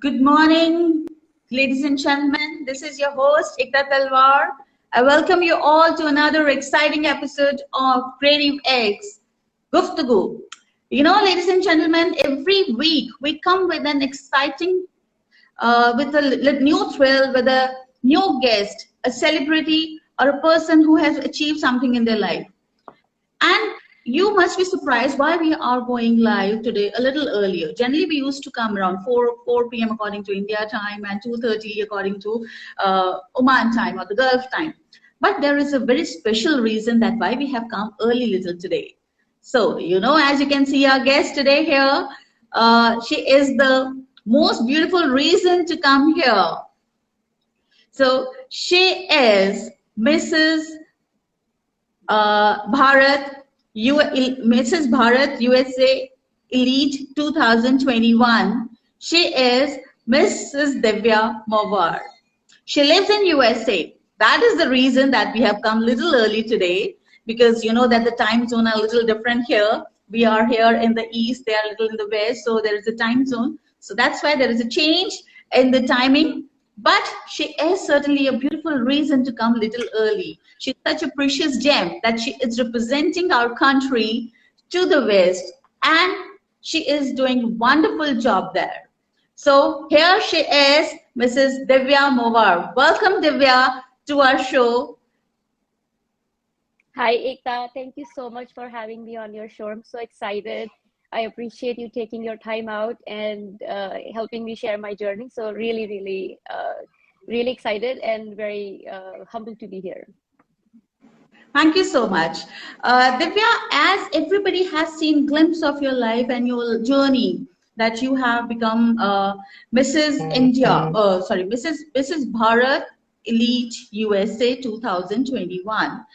Good morning, ladies and gentlemen. This is your host, Ekta Talwar. I welcome you all to another exciting episode of Creative X, guftgoo. Ladies and gentlemen, every week we come with an exciting, with a new thrill, with a new guest, a celebrity, or a person who has achieved something in their life. And you must be surprised why we are going live today a little earlier. Generally, we used to come around 4 p.m. according to India time and 2:30 according to Oman time or the Gulf time. But there is a very special reason that why we have come early little today. So, as you can see our guest today here, she is the most beautiful reason to come here. So, she is Mrs. Bharat, Mrs. Bharat USA Elite 2021. She is Mrs. Divya Mowar. She lives in USA. That is the reason that we have come little early today, because you know that the time zone are a little different here. We are here in the east, they are a little in the west, so there is a time zone. So that's why there is a change in the timing. But she is certainly a beautiful reason to come little early. She's such a precious gem that she is representing our country to the west, and she is doing wonderful job there. So here she is, Mrs. Divya Mowar. Welcome, Divya, to our show. Hi, Ekta. Thank you so much for having me on your show. I'm so excited. I appreciate you taking your time out and helping me share my journey. So really excited and very humbled to be here. Thank you so much. Divya, as everybody has seen glimpse of your life and your journey, that you have become Mrs. India, Mrs. Bharat Elite USA 2021.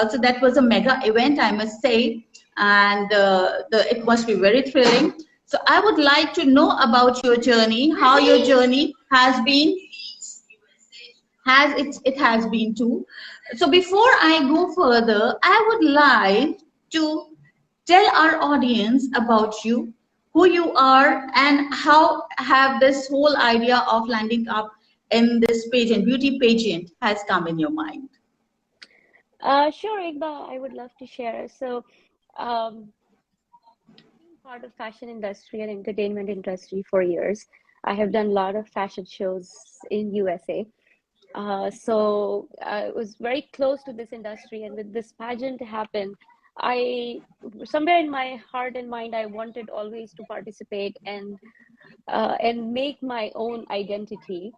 So that was a mega event, I must say, and it must be very thrilling. So I would like to know about your journey, how your journey has been, it has been too. So before I go further, I would like to tell our audience about you, who you are, and how have this whole idea of landing up in this pageant, beauty pageant, has come in your mind. Sure, Ekta, I would love to share. So, being part of fashion industry and entertainment industry for years, I have done a lot of fashion shows in USA. So I was very close to this industry, and with this pageant happened, I somewhere in my heart and mind, I wanted always to participate and make my own identity.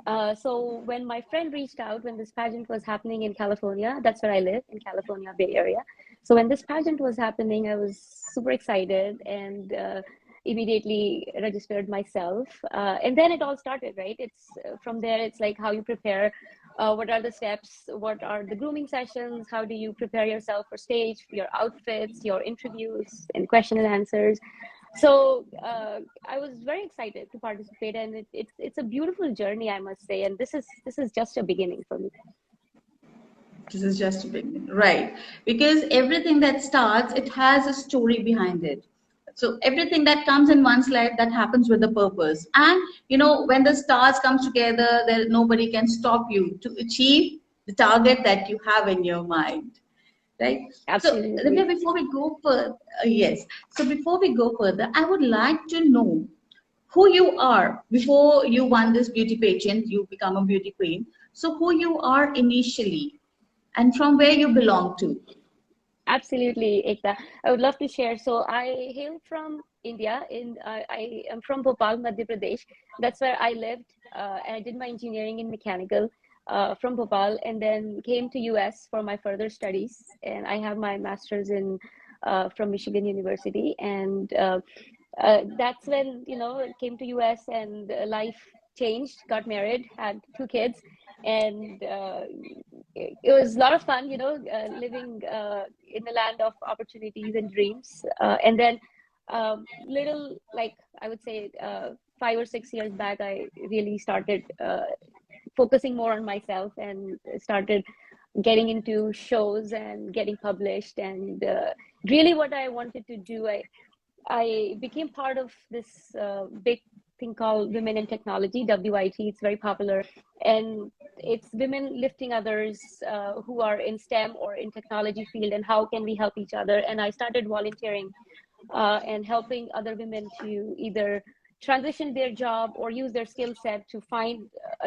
So when my friend reached out, when this pageant was happening in California, that's where I live, in California Bay Area. So when this pageant was happening, I was super excited and immediately registered myself. And then it all started, right? It's from there, it's like how you prepare, what are the steps, what are the grooming sessions, how do you prepare yourself for stage, your outfits, your interviews, and question and answers. So I was very excited to participate, and it's a beautiful journey, I must say. And this is just a beginning for me. This is just a beginning, right? Because everything that starts, it has a story behind it. So everything that comes in one's life, that happens with a purpose. And when the stars come together, there nobody can stop you to achieve the target that you have in your mind, right? So Absolutely. Divya, before we go further, yes. So before we go further, I would like to know who you are before you won this beauty pageant. You become a beauty queen. So who you are initially, and from where you belong to. Absolutely, Ekta. I would love to share. So I hail from India. I am from Bhopal, Madhya Pradesh. That's where I lived, and I did my engineering in mechanical from Bhopal, and then came to US for my further studies. And I have my master's in from Michigan University, and that's when came to US and life changed. Got married, had two kids, and it was a lot of fun, living in the land of opportunities and dreams. And then little, like I would say, 5 or 6 years back, I really started focusing more on myself and started getting into shows and getting published. And really what I wanted to do, I became part of this big thing called Women in Technology, WIT. It's very popular. And it's women lifting others who are in STEM or in technology field, and how can we help each other. And I started volunteering and helping other women to either transition their job or use their skill set to find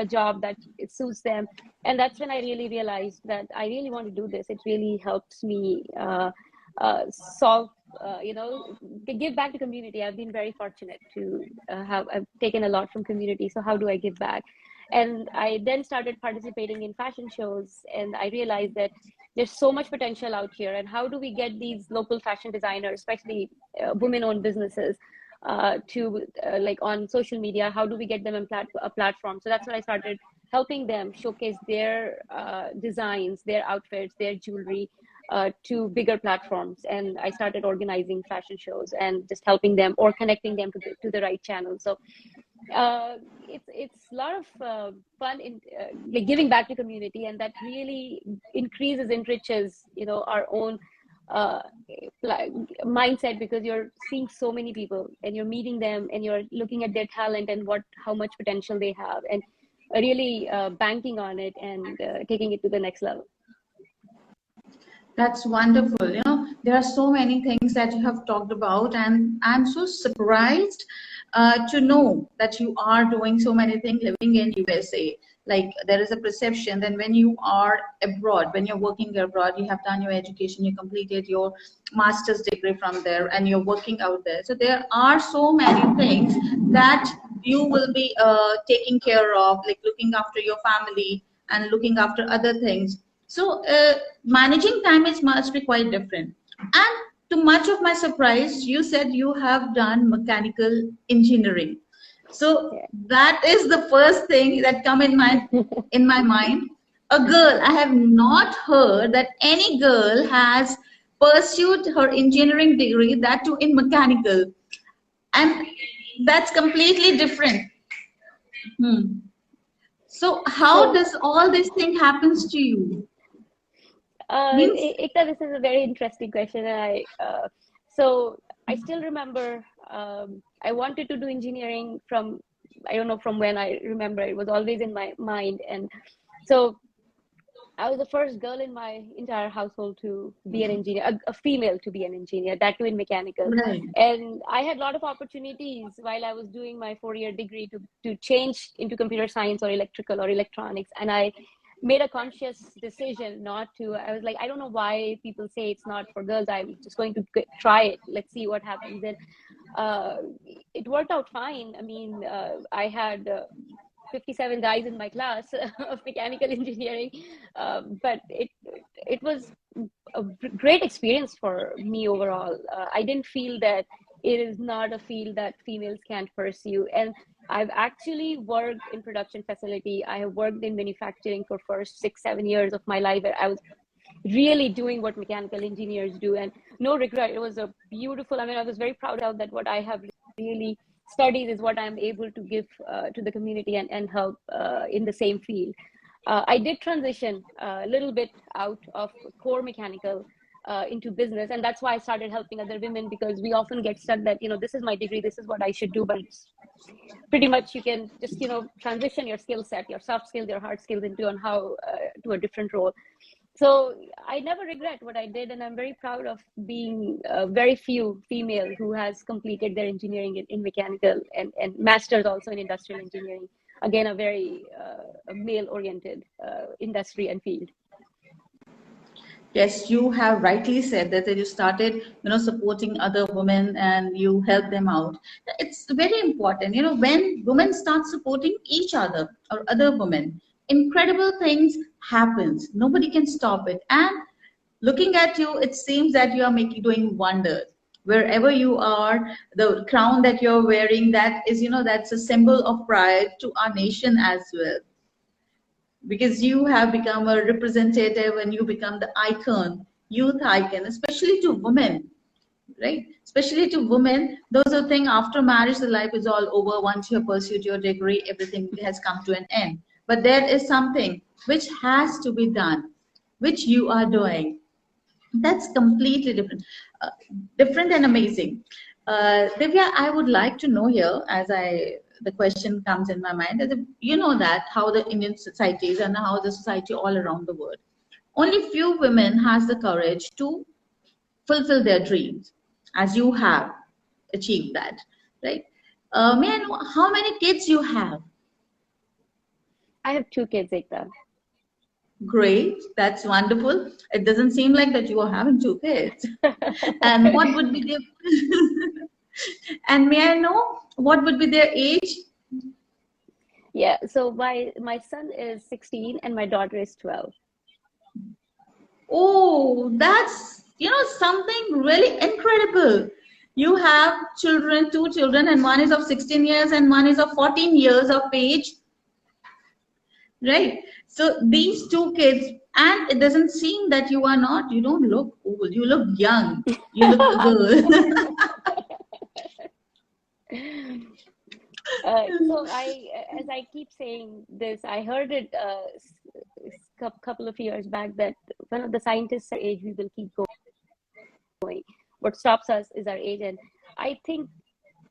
a job that it suits them. And that's when I really realized that I really want to do this. It really helps me solve, give back to community. I've been very fortunate to I've taken a lot from community. So how do I give back? And I then started participating in fashion shows, and I realized that there's so much potential out here. And how do we get these local fashion designers, especially women-owned businesses, to like on social media? How do we get them on a platform? So that's when I started helping them showcase their designs, their outfits, their jewelry to bigger platforms. And I started organizing fashion shows and just helping them or connecting them to the right channel. So it's a lot of fun in like giving back to community, and that really increases, enriches, our own mindset, because you're seeing so many people and you're meeting them and you're looking at their talent and how much potential they have, and really banking on it and taking it to the next level. That's wonderful. There are so many things that you have talked about, and I'm so surprised to know that you are doing so many things living in USA. Like, there is a perception that when you are abroad, when you're working abroad, you have done your education, you completed your master's degree from there, and you're working out there. So there are so many things that you will be taking care of, like looking after your family and looking after other things. So managing time must be quite different. And to much of my surprise, you said you have done mechanical engineering. So that is the first thing that come in my mind. A girl, I have not heard that any girl has pursued her engineering degree, that too in mechanical, and that's completely different. So how does all this thing happens to you? Ikta, this is a very interesting question. And so I still remember I wanted to do engineering from, I don't know from when I remember, it was always in my mind. And so I was the first girl in my entire household to be an engineer, a female to be an engineer, that too in mechanical. Right. And I had a lot of opportunities while I was doing my 4-year degree to change into computer science or electrical or electronics. And I made a conscious decision not to. I was like, I don't know why people say it's not for girls. I'm just going to try it. Let's see what happens. And it worked out fine. I mean, I had 57 guys in my class of mechanical engineering, but it was a great experience for me overall. I didn't feel that it is not a field that females can't pursue. And I've actually worked in production facility. I have worked in manufacturing for first 6-7 years of my life. I was really doing what mechanical engineers do, and no regret. It was a beautiful, I was very proud of that. What I have really studied is what I'm able to give to the community and help in the same field. I did transition a little bit out of core mechanical into business, and that's why I started helping other women, because we often get stuck that this is my degree, this is what I should do, but it's pretty much you can just transition your skill set, your soft skills, your hard skills into on how to a different role. So I never regret what I did, and I'm very proud of being very few female who has completed their engineering in mechanical and masters also in industrial engineering. Again, a very male-oriented industry and field. Yes, you have rightly said that you started, supporting other women and you help them out. It's very important, when women start supporting each other or other women, incredible things happens. Nobody can stop it. And looking at you, it seems that you are doing wonders. Wherever you are, the crown that you're wearing, that is, that's a symbol of pride to our nation as well, because you have become a representative and you become the icon, youth icon, especially to women, right? Especially to women, those who think after marriage the life is all over. Once you have pursued your degree, everything has come to an end. But there is something which has to be done, which you are doing. That's completely different and amazing. Divya, I would like to know here, as I the question comes in my mind that you know that how the Indian society is and how the society all around the world. Only few women has the courage to fulfill their dreams, as you have achieved that, right? May I know how many kids you have? I have two kids, Ekta. Great, that's wonderful. It doesn't seem like that you are having two kids. And what would be their and may I know what would be their age? Yeah, so my son is 16 and my daughter is 12. Oh, that's something really incredible. You have children, two children, and one is of 16 years and one is of 14 years of age, right? So these two kids, and it doesn't seem that you don't look old, you look young, you look a girl. So as I keep saying this, I heard it a couple of years back that one of the scientists said, age we will keep going. What stops us is our age, and I think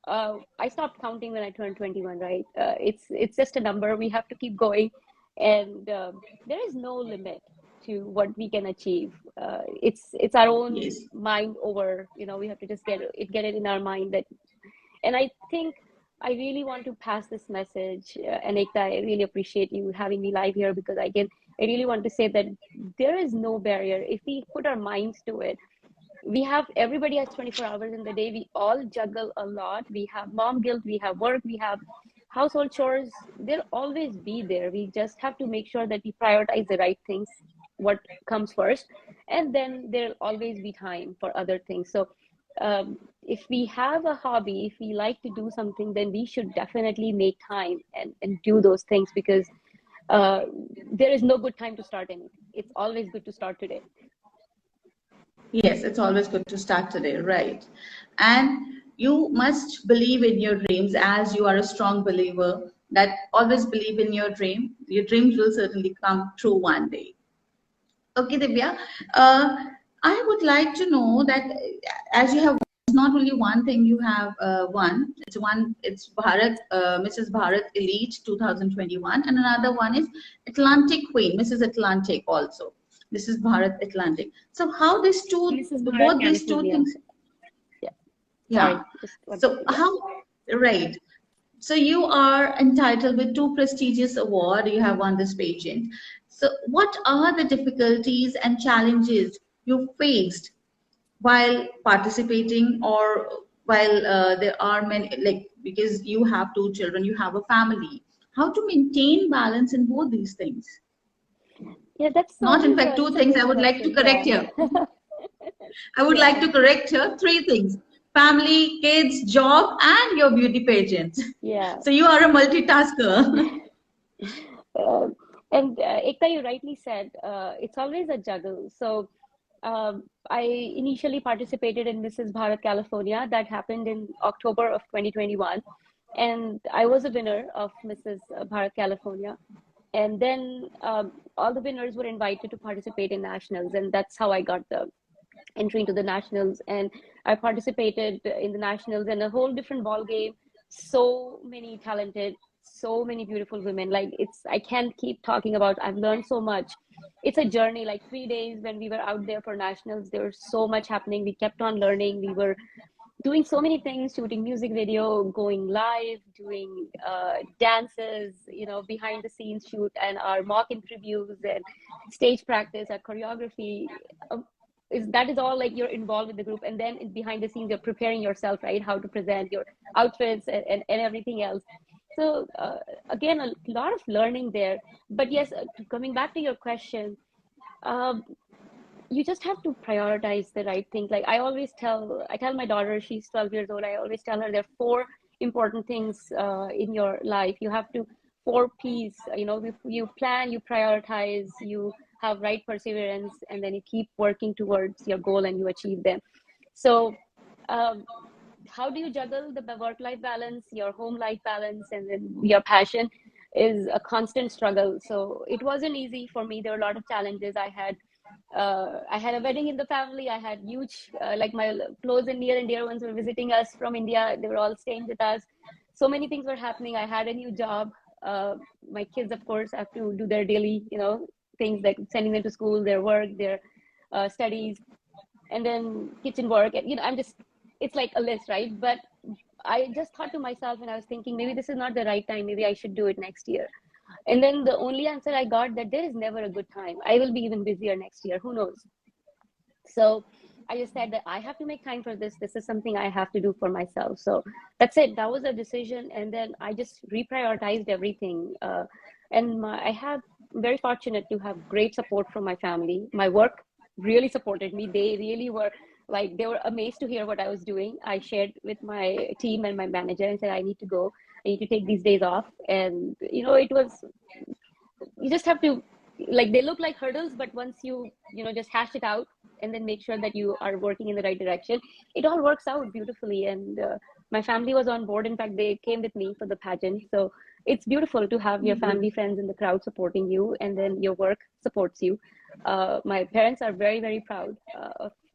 I stopped counting when I turned 21. Right? It's just a number. We have to keep going, and there is no limit to what we can achieve. It's our own Yes. mind over. We have to just get it in our mind that. And I think I really want to pass this message, and Ekta, I really appreciate you having me live here because I really want to say that there is no barrier if we put our minds to it. Everybody has 24 hours in the day. We all juggle a lot. We have mom guilt, we have work, we have household chores. They'll always be there. We just have to make sure that we prioritize the right things, what comes first, and then there'll always be time for other things. So if we have a hobby, if we like to do something, then we should definitely make time and do those things because uh, there is no good time to start anything. It's always good to start today. Yes, it's always good to start today, right? And you must believe in your dreams as you are a strong believer that always believe in your dream. Your dreams will certainly come true one day. Okay, Divya. Uh, I would like to know that as you have it's not only one thing you have won. It's Bharat, Mrs. Bharat Elite 2021, and another one is Atlantic Queen, Mrs. Atlantic also. This is Bharat Atlantic. So how these two, Mrs. Bharat, both these two California. things, Yeah, yeah. sorry, just what, So yeah. how, right? So you are entitled with two prestigious award. You have won this pageant. So what are the difficulties and challenges you faced while participating or while there are many, like, because you have two children, you have a family, how to maintain balance in both these things? Yeah, that's Not in always fact two it's a things, I big would like to question. correct Yeah. here. I would like Yeah. to correct here three things: family, kids, job, and your beauty pageant. Yeah. So you are a multitasker. Uh, and Ekta, you rightly said it's always a juggle. So I initially participated in Mrs. Bharat California. That happened in October of 2021. And I was a winner of Mrs. Bharat California. And then all the winners were invited to participate in nationals. And that's how I got the entry into the nationals. And I participated in the nationals and a whole different ball game. So many talented, so many beautiful women. Like I can't keep talking about. I've learned so much. It's a journey. Like 3 days when we were out there for nationals, there was so much happening. We kept on learning. We were doing so many things, shooting music video, going live, doing dances, behind the scenes shoot, and our mock interviews and stage practice, our choreography. That is all like you're involved with the group, and then behind the scenes you're preparing yourself, right? How to present your outfits and everything else. So again, a lot of learning there. But yes, coming back to your question, um, you just have to prioritize the right thing. Like I tell my daughter, she's 12 years old, I always tell her there are four important things in your life. You have to four P's, you plan, you prioritize, you have right perseverance, and then you keep working towards your goal and you achieve them. So um, how do you juggle the work life balance, your home life balance, and then your passion is a constant struggle. So it wasn't easy for me. There were a lot of challenges. I had a wedding in the family. I had huge, like my close and near ones were visiting us from India. They were all staying with us. so many things were happening. I had a new job. My kids, of course, have to do their daily, things like sending them to school, their work, their studies, and then kitchen work. And, it's like a list, right? But I just thought to myself, and I was thinking, maybe this is not the right time. Maybe I should do it next year. And then the only answer I got, that there is never a good time. I will be even busier next year. Who knows? So I just said that I have to make time for this. This is something I have to do for myself. So that's it. That was a decision. And then I just reprioritized everything. I have very fortunate to have great support from my family. My work really supported me. They really were like, they were amazed to hear what I was doing. I shared with my team and my manager and said, I need to go. I need to take these days off. And, it was, you just have to, like, they look like hurdles, but once you just hash it out and then make sure that you are working in the right direction, it all works out beautifully. And my family was on board. In fact, they came with me for the pageant. So it's beautiful to have your family, friends in the crowd supporting you, and then your work supports you. My parents are very, very proud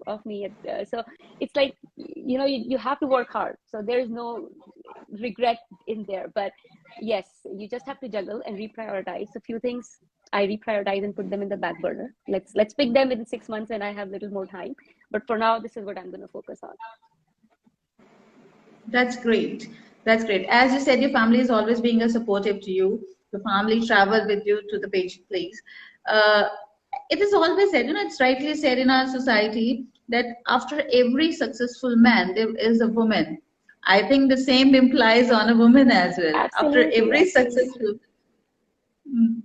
of me. So it's like, you have to work hard. So there is no regret in there. But yes, you just have to juggle and reprioritize. A few things I reprioritize and put them in the back burner. Let's pick them in 6 months when I have little more time. But for now, this is what I'm going to focus on. That's great. That's great. As you said, your family is always being a supportive to you. Your family travel with you to the pageant place. Uh, it is always said, it's rightly said in our society that after every successful man, there is a woman. I think the same implies on a woman as well. Absolutely, absolutely. Mm,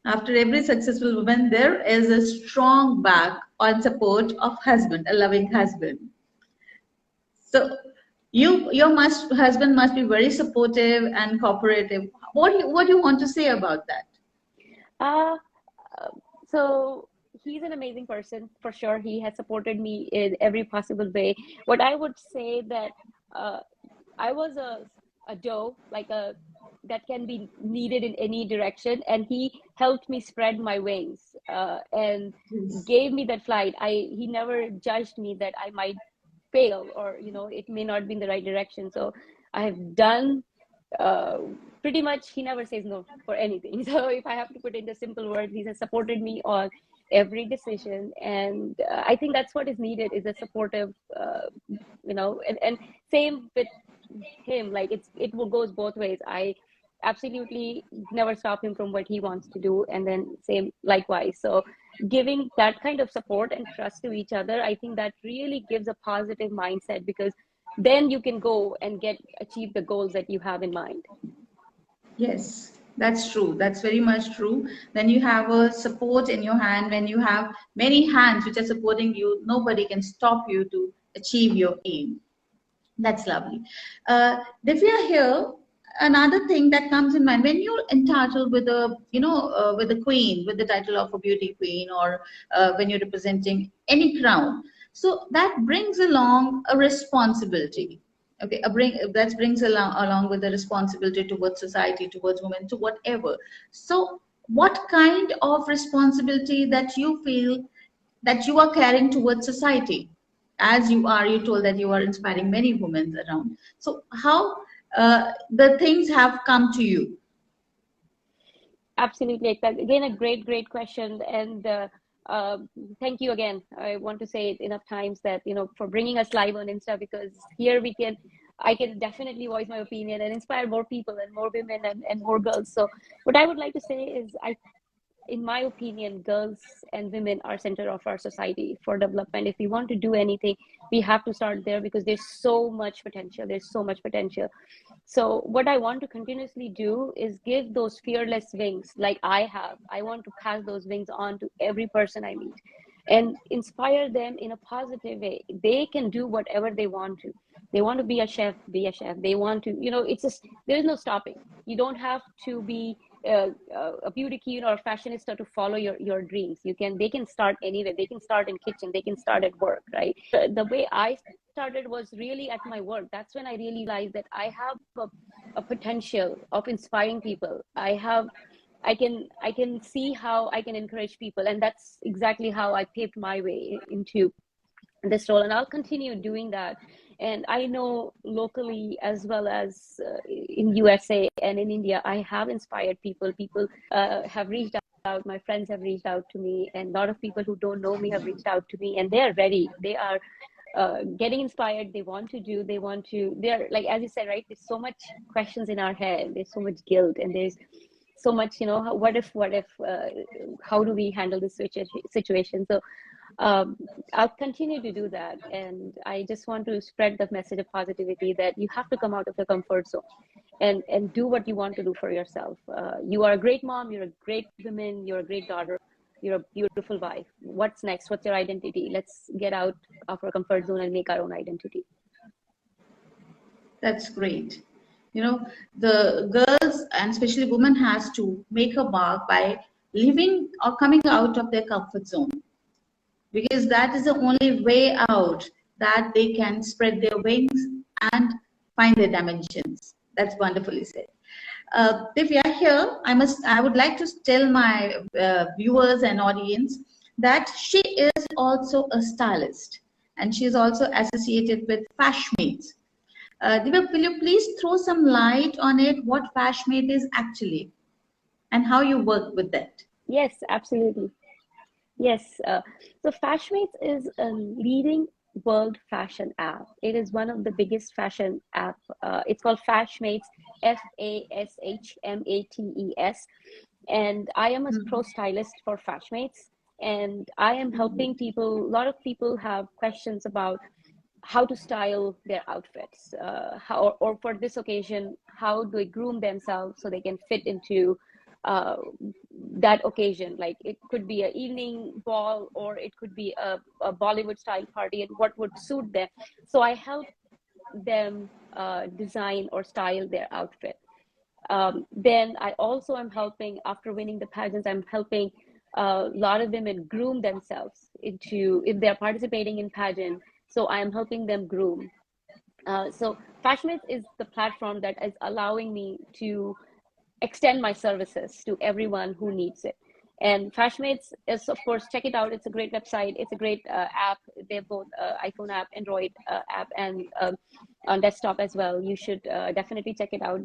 after every successful woman, there is a strong back on support of husband, a loving husband. So husband must be very supportive and cooperative. What do you want to say about that? Uh, so he's an amazing person for sure. He has supported me in every possible way. What I would say that uh, I was a doe, like a that can be needed in any direction, and he helped me spread my wings and Yes. gave me that flight. He never judged me that I might fail, or it may not be in the right direction. So I have done uh, pretty much. He never says no for anything. So if I have to put into simple words, he has supported me on every decision, and I think that's what is needed, is a supportive and same with him. Like goes both ways. I absolutely never stop him from what he wants to do, and then same likewise. So giving that kind of support and trust to each other, I think that really gives a positive mindset, because then you can go and achieve the goals that you have in mind. Yes, that's true. That's very much true. When you have a support in your hand, when you have many hands which are supporting you, nobody can stop you to achieve your aim. That's lovely. Divya, here another thing that comes in mind when you're entitled with with the queen, with the title of a beauty queen, or when you're representing any crown. So that brings along a responsibility. Okay, that brings along with the responsibility towards society, towards women, to whatever. So, what kind of responsibility that you feel that you are carrying towards society? As you told that you are inspiring many women around. So how the things have come to you? Absolutely. Again, a great question. And uh, thank you again. I want to say it enough times that, for bringing us live on Insta, because here I can definitely voice my opinion and inspire more people and more women and more girls. So what I would like to say is, in my opinion, girls and women are center of our society for development. If we want to do anything, we have to start there, because there's so much potential. There's so much potential. So what I want to continuously do is give those fearless wings like I have. I want to pass those wings on to every person I meet and inspire them in a positive way. They can do whatever they want to. They want to be a chef, be a chef. They want to, it's just, there's no stopping. You don't have to be a beauty queen or a fashionista to follow your dreams. They can start anywhere. They can start in kitchen. They can start at work, right? The way I started was really at my work. That's when I realized that I have a potential of inspiring people. I can see how I can encourage people, and that's exactly how I paved my way into this role, and I'll continue doing that. And I know locally as well as in USA and in India, I have inspired people. People have reached out. My friends have reached out to me, and a lot of people who don't know me have reached out to me, and they are ready. They are getting inspired. They want to do. They're like, as you said, right? There's so much questions in our head. There's so much guilt, and there's so much, what if, how do we handle this situation? So I'll continue to do that. And I just want to spread the message of positivity that you have to come out of your comfort zone and do what you want to do for yourself. You are a great mom, you're a great woman, you're a great daughter, you're a beautiful wife. What's next? What's your identity? Let's get out of our comfort zone and make our own identity. That's great. The girls and especially women has to make a mark by living or coming out of their comfort zone, because that is the only way out that they can spread their wings and find their dimensions. That's wonderfully said. Divya, here I would like to tell my viewers and audience that she is also a stylist and she is also associated with Fashmates. Divya, will you please throw some light on it, what Fashmate is actually and how you work with that? Yes, absolutely. Yes. So Fashmates is a leading world fashion app. It is one of the biggest fashion app. It's called Fashmates, Fashmates. And I am a pro stylist for Fashmates. And I am helping people. A lot of people have questions about how to style their outfits, or for this occasion, how do they groom themselves so they can fit into uh, that occasion. Like it could be an evening ball or it could be a Bollywood style party, and what would suit them. So I help them design or style their outfit. Then I also am helping, after winning the pageants, I'm helping a lot of women groom themselves into, if they're participating in pageant. So I am helping them groom. So Fashmates is the platform that is allowing me to extend my services to everyone who needs it. And Fashmates is, of course, check it out. It's a great website. It's a great app. They're both iPhone app, Android app, and on desktop as well. You should definitely check it out.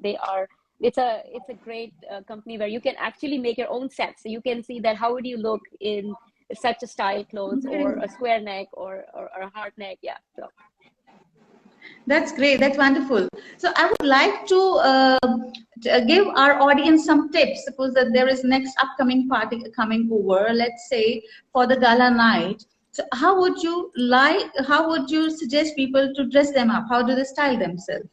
It's a great company where you can actually make your own sets. So you can see that how would you look in such a style clothes, or a square neck, or a heart neck. Yeah. So That's great. That's wonderful. So I would like to give our audience some tips. Suppose that there is next upcoming party coming over, let's say for the gala night. So how would you suggest people to dress them up? How do they style themselves?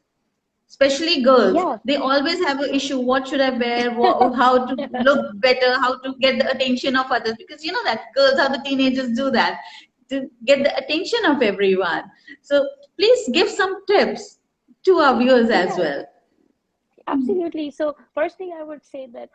Especially girls, yeah. they always have an issue. What should I wear? How to look better? How to get the attention of others? Because you know that girls, how the teenagers do that to get the attention of everyone. So please give some tips to our viewers as Yeah, well. absolutely. So first thing I would say that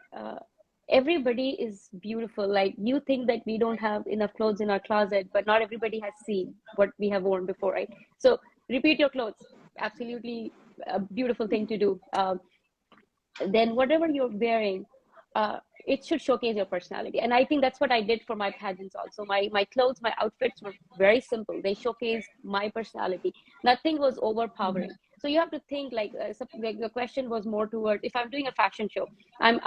everybody is beautiful. Like, you think that we don't have enough clothes in our closet, but not everybody has seen what we have worn before, right? So repeat your clothes. Absolutely a beautiful thing to do. Then whatever you're wearing, it should showcase your personality. And I think that's what I did for my pageants also. My clothes, my outfits were very simple. They showcased my personality. Nothing was overpowering. So you have to think like, like the question was more toward, if I'm doing a fashion show, I'm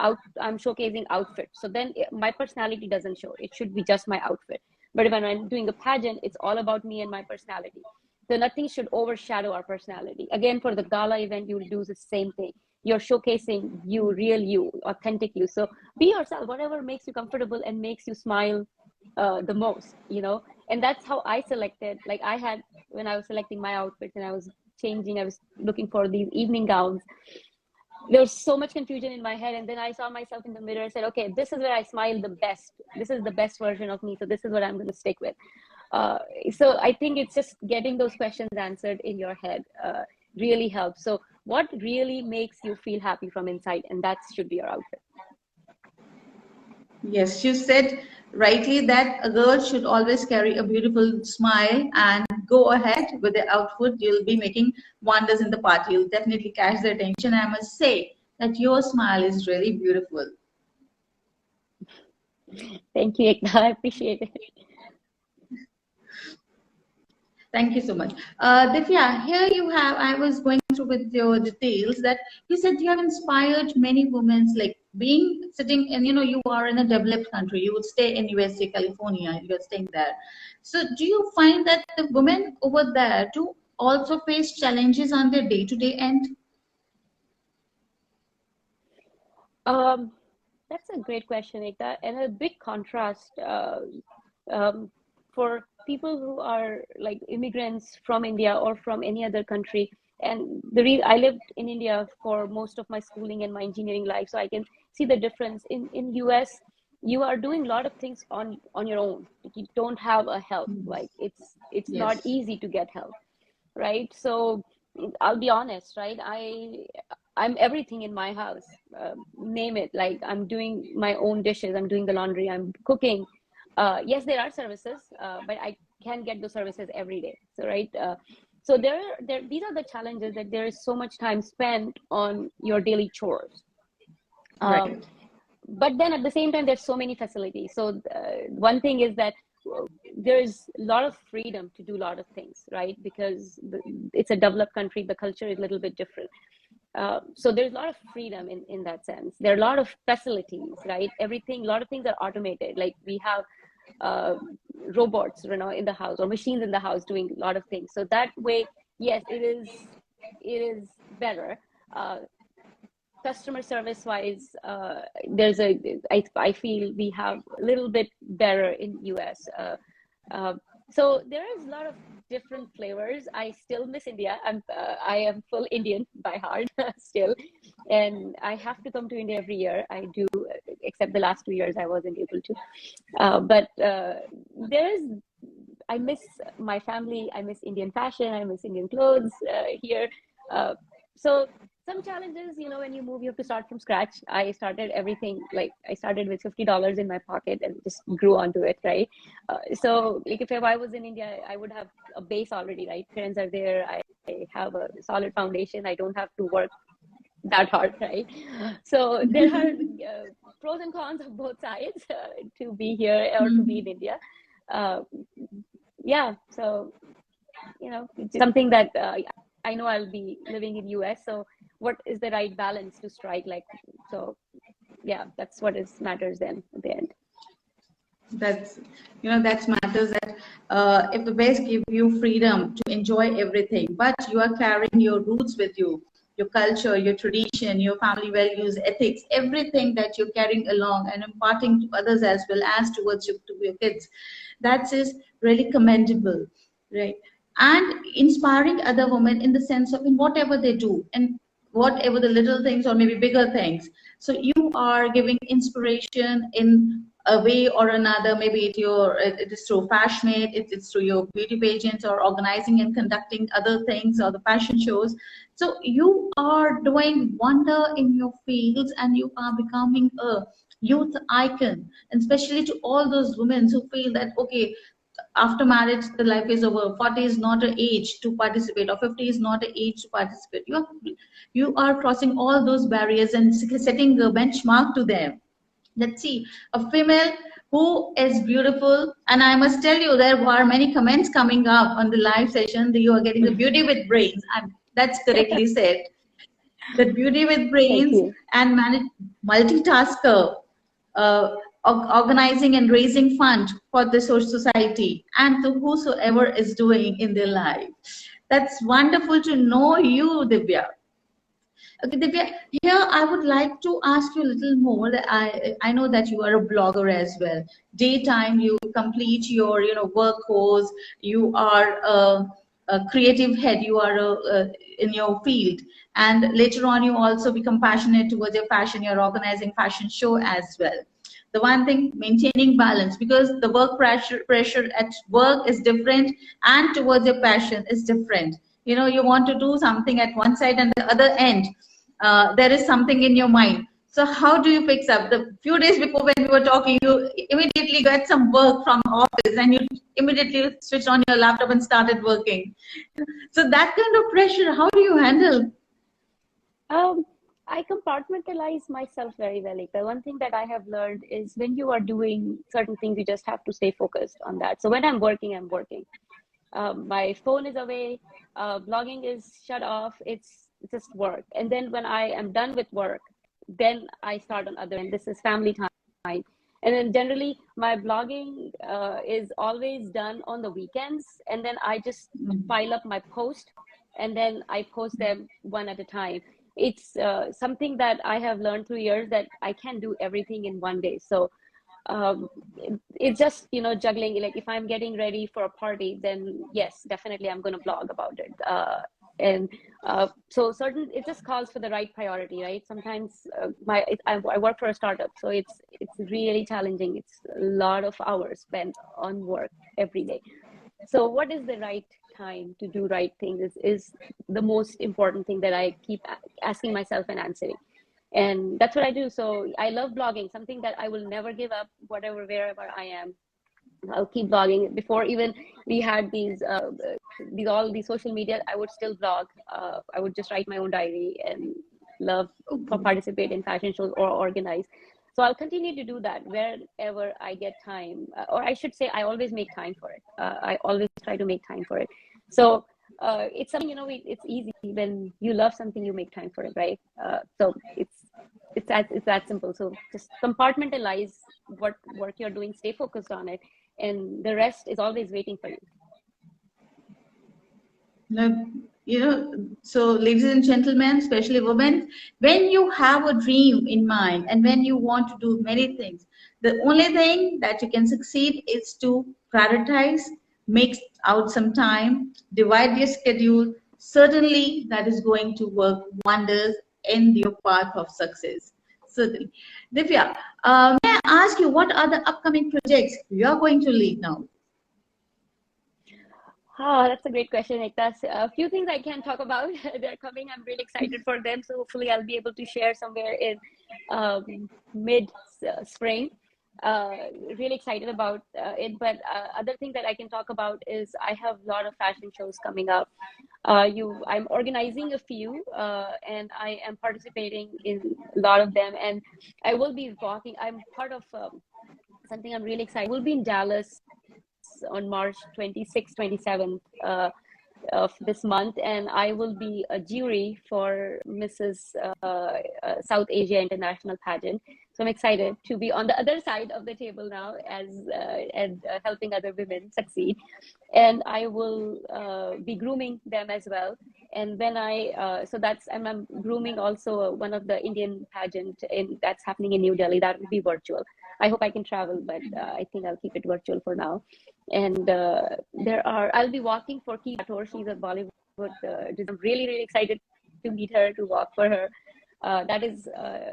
showcasing outfits. So then my personality doesn't show. It should be just my outfit. But when I'm doing a pageant, it's all about me and my personality. So nothing should overshadow our personality. Again, for the gala event, you will do the same thing. You're showcasing you, real you, authentic you. So be yourself, whatever makes you comfortable and makes you smile the most, And that's how I selected. Like, I had, when I was selecting my outfits and I was changing, I was looking for these evening gowns. There was so much confusion in my head. And then I saw myself in the mirror and said, okay, this is where I smile the best. This is the best version of me. So this is what I'm going to stick with. So I think it's just getting those questions answered in your head really helps. So what really makes you feel happy from inside? And that should be your outfit. Yes, you said rightly that a girl should always carry a beautiful smile and go ahead with the outfit. You'll be making wonders in the party. You'll definitely catch their attention. I must say that your smile is really beautiful. Thank you, Ekta. I appreciate it. Thank you so much. Divya, here you have, I was going through with your details that you said you have inspired many women, like being sitting and you are in a developed country, you would stay in USA, California, you're staying there. So do you find that the women over there do also face challenges on their day-to-day end? Um, that's a great question, Ekta, and a big contrast um, for people who are like immigrants from India or from any other country. And I lived in India for most of my schooling and my engineering life, so I can see the difference. In US, you are doing a lot of things on your own. Like, you don't have a help. Like it's not Yes. easy to get help, right? So I'll be honest, right? I'm everything in my house. Name it. Like I'm doing my own dishes. I'm doing the laundry. I'm cooking. Yes, there are services, but I can't get those services every day. So right. So these are the challenges, that there is so much time spent on your daily chores. Um, Right. but then at the same time, there's so many facilities. So one thing is that there's a lot of freedom to do a lot of things, right? Because it's a developed country, the culture is a little bit different. So there's a lot of freedom in that sense. There are a lot of facilities, right? Everything, a lot of things are automated. Like we have uh, robots, in the house, or machines in the house doing a lot of things. So that way, yes, it is better. Uh, Customer service wise, I feel we have a little bit better in US. Uh, so there is a lot of different flavors. I still miss India. I am full Indian by heart still, and I have to come to India every year. I do, except the last 2 years I wasn't able to. But there is I miss my family. I miss Indian fashion. I miss Indian clothes here. Uh, so some challenges, when you move, you have to start from scratch. I started everything, like I started with $50 in my pocket and just grew onto it, right? So like if I was in India, I would have a base already, right? Parents are there. I have a solid foundation. I don't have to work that hard, right? So there are pros and cons of both sides to be here or to be in India. Uh, yeah, so it's something that I know I'll be living in US. So what is the right balance to strike? Like, so yeah, that's what is matters then at the end. That's that matters, that if the West give you freedom to enjoy everything, but you are carrying your roots with you, your culture, your tradition, your family values, ethics, everything that you're carrying along and imparting to others as well as towards to your kids, that is really commendable, right? And inspiring other women in the sense of in whatever they do and whatever the little things or maybe bigger things. So you are giving inspiration in a way or another. Maybe it is through Fashmate, it's through your beauty pageants or organizing and conducting other things or the fashion shows. So you are doing wonder in your fields and you are becoming a youth icon, and especially to all those women who feel that okay, after marriage the life is over, 40 is not an age to participate or 50 is not an age to participate. You are crossing all those barriers and setting a benchmark to them. Let's see, a female who is beautiful, and I must tell you there are many comments coming up on the live session that you are getting the beauty with brains, and that's correctly said, the beauty with Thank brains you. and multitasker, uh, organizing and raising fund for the social society and to whosoever is doing in their life. That's wonderful to know you, Divya. Okay, Divya, here I would like to ask you a little more. That I know that you are a blogger as well. Daytime, you complete your work course. You are a creative head. You are in your field, and later on you also become passionate towards your fashion. You're organizing fashion show as well. The one thing, maintaining balance, because the work pressure at work is different, and towards your passion is different. You want to do something at one side and the other end there is something in your mind. So how do you fix up? The few days before when we were talking, you immediately got some work from office and you immediately switched on your laptop and started working. So that kind of pressure, how do you handle? Um, I compartmentalize myself very well. Like the one thing that I have learned is when you are doing certain things, you just have to stay focused on that. So when I'm working, I'm working. My phone is away, blogging is shut off. It's just work. And then when I am done with work, then I start on other, and this is family time. And then generally my blogging is always done on the weekends, and then I just pile up my post, and then I post them one at a time. It's something that I have learned through years, that I can't do everything in one day. So it's just, juggling. Like if I'm getting ready for a party, then yes, definitely I'm going to blog about it. And so it just calls for the right priority, right? Sometimes I work for a startup, so it's really challenging. It's a lot of hours spent on work every day. So what is the right time to do right things is the most important thing that I keep asking myself and answering. And that's what I do. So I love blogging, something that I will never give up, wherever I am. I'll keep blogging. Before even we had all these social media, I would still blog. I would just write my own diary and love to participate in fashion shows or organize. So I'll continue to do that wherever I get time, or I should say, I always make time for it. I always try to make time for it. So it's something, it's easy when you love something, you make time for it, right? So it's that simple. So just compartmentalize what work you're doing, stay focused on it, and the rest is always waiting for you. Now, so ladies and gentlemen, especially women, when you have a dream in mind and when you want to do many things, the only thing that you can succeed is to prioritize, make out some time, divide your schedule. Certainly, that is going to work wonders in your path of success. Certainly. Divya, may I ask you, what are the upcoming projects you are going to lead now? Oh, that's a great question, Ekta. A few things I can talk about. They're coming. I'm really excited for them. So hopefully I'll be able to share somewhere in mid spring. Really excited about it. But other thing that I can talk about is I have a lot of fashion shows coming up. I'm organizing a few, and I am participating in a lot of them. And I will be walking. I'm part of something I'm really excited. I will be in Dallas on March 26th, 27th of this month, and I will be a jury for Mrs. South Asia International Pageant. So I'm excited to be on the other side of the table now, and helping other women succeed. And I will be grooming them as well. And when I'm grooming also one of the Indian pageant that's happening in New Delhi. That will be virtual. I hope I can travel, but I think I'll keep it virtual for now. And I'll be walking for Ki Rathore. She's a Bollywood designer. I'm really, really excited to meet her, to walk for her. That is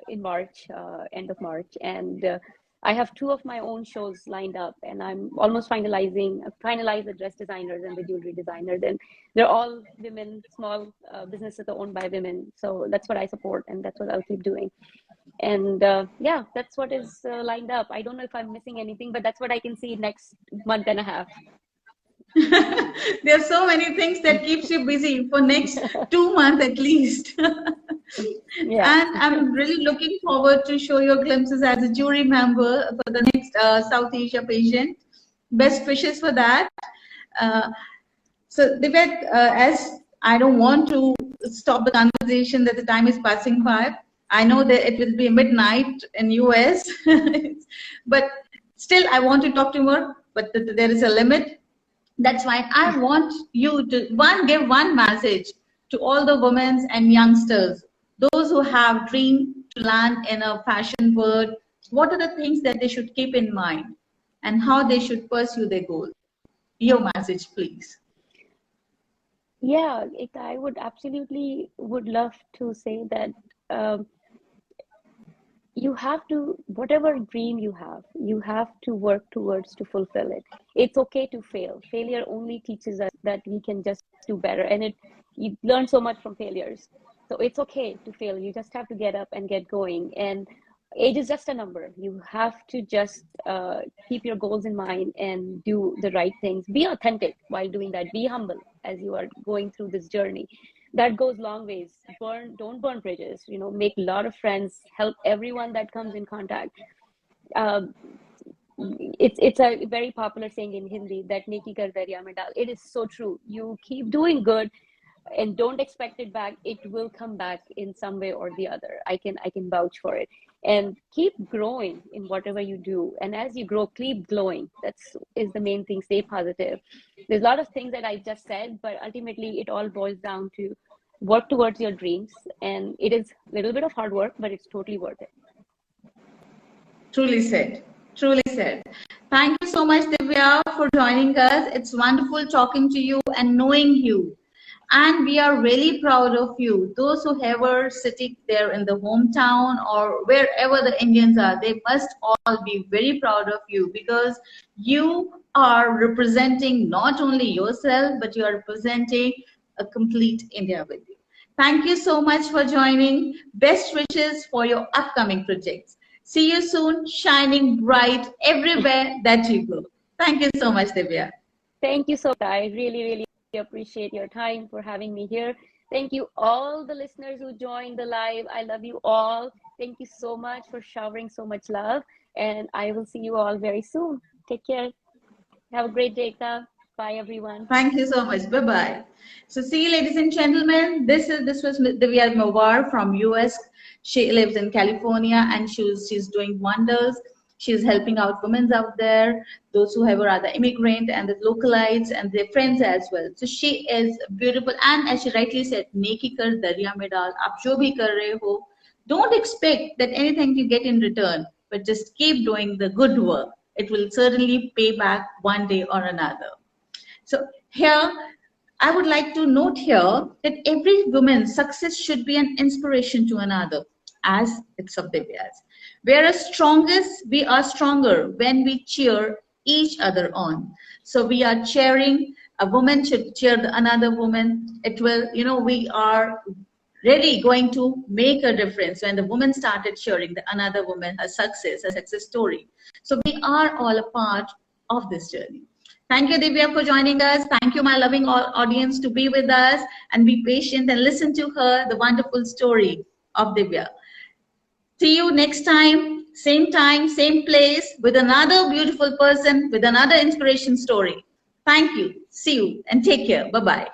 in March, end of March. And I have two of my own shows lined up, and I'm almost finalize the dress designers and the jewelry designers. And they're all women, small businesses that are owned by women. So that's what I support, and that's what I'll keep doing. And yeah, that's what is lined up. I don't know if I'm missing anything, but that's what I can see next month and a half. There are so many things that keeps you busy for next 2 months at least. Yeah. And I'm really looking forward to show your glimpses as a jury member for the next South Asia pageant. Best wishes for that. Uh, so, Divya, as I don't want to stop the conversation that the time is passing by, I know that it will be midnight in US, but still I want to talk to more, but there is a limit. That's why I want you to give one message to all the women and youngsters, those who have dreamed to land in a fashion world. What are the things that they should keep in mind and how they should pursue their goal? Your message, please. Yeah, I would absolutely would love to say that um, you have to, whatever dream you have to work towards to fulfill it. It's okay to fail. Failure only teaches us that we can just do better, and you learn so much from failures. So it's okay to fail. You just have to get up and get going. And age is just a number. You have to just keep your goals in mind and do the right things. Be authentic while doing that. Be humble as you are going through this journey. That goes long ways. Don't burn bridges. Make a lot of friends. Help everyone that comes in contact. Um, it's a very popular saying in Hindi that neki kar darya mein dal. It is so true. You keep doing good and don't expect it back. It will come back in some way or the other. I can vouch for it. And keep growing in whatever you do. And as you grow, keep glowing. That's is the main thing. Stay positive. There's a lot of things that I just said, but ultimately it all boils down to work towards your dreams. And it is a little bit of hard work, but it's totally worth it. Truly said. Truly said. Thank you so much, Divya, for joining us. It's wonderful talking to you and knowing you. And we are really proud of you. Those who ever sitting there in the hometown or wherever the Indians are, they must all be very proud of you because you are representing not only yourself, but you are representing a complete India with you. Thank you so much for joining. Best wishes for your upcoming projects. See you soon, shining bright everywhere that you go. Thank you so much, Divya. Thank you so much. I really, really appreciate your time for having me here. Thank you, all the listeners who joined the live. I love you all. Thank you so much for showering so much love. And I will see you all very soon. Take care. Have a great day, Ekta. Bye, everyone. Thank you so much. Bye bye. So, see you, ladies and gentlemen. This was Divya Mowar from US. She lives in California, and she's doing wonders. She's helping out women out there, those who have are the immigrant and the localites and their friends as well. So she is beautiful, and as she rightly said, "Neki kar darya mein dal." Aap jo bhi kar rahe ho, don't expect that anything you get in return, but just keep doing the good work. It will certainly pay back one day or another. So here, I would like to note here that every woman's success should be an inspiration to another, as it's of Divya's. We are strongest, we are stronger when we cheer each other on. So we are cheering, a woman should cheer another woman. It will, we are really going to make a difference when the woman started cheering the another woman, her success story. So we are all a part of this journey. Thank you, Divya, for joining us. Thank you, my loving audience, to be with us and be patient and listen to her, the wonderful story of Divya. See you next time, same place, with another beautiful person, with another inspiration story. Thank you. See you and take care. Bye-bye.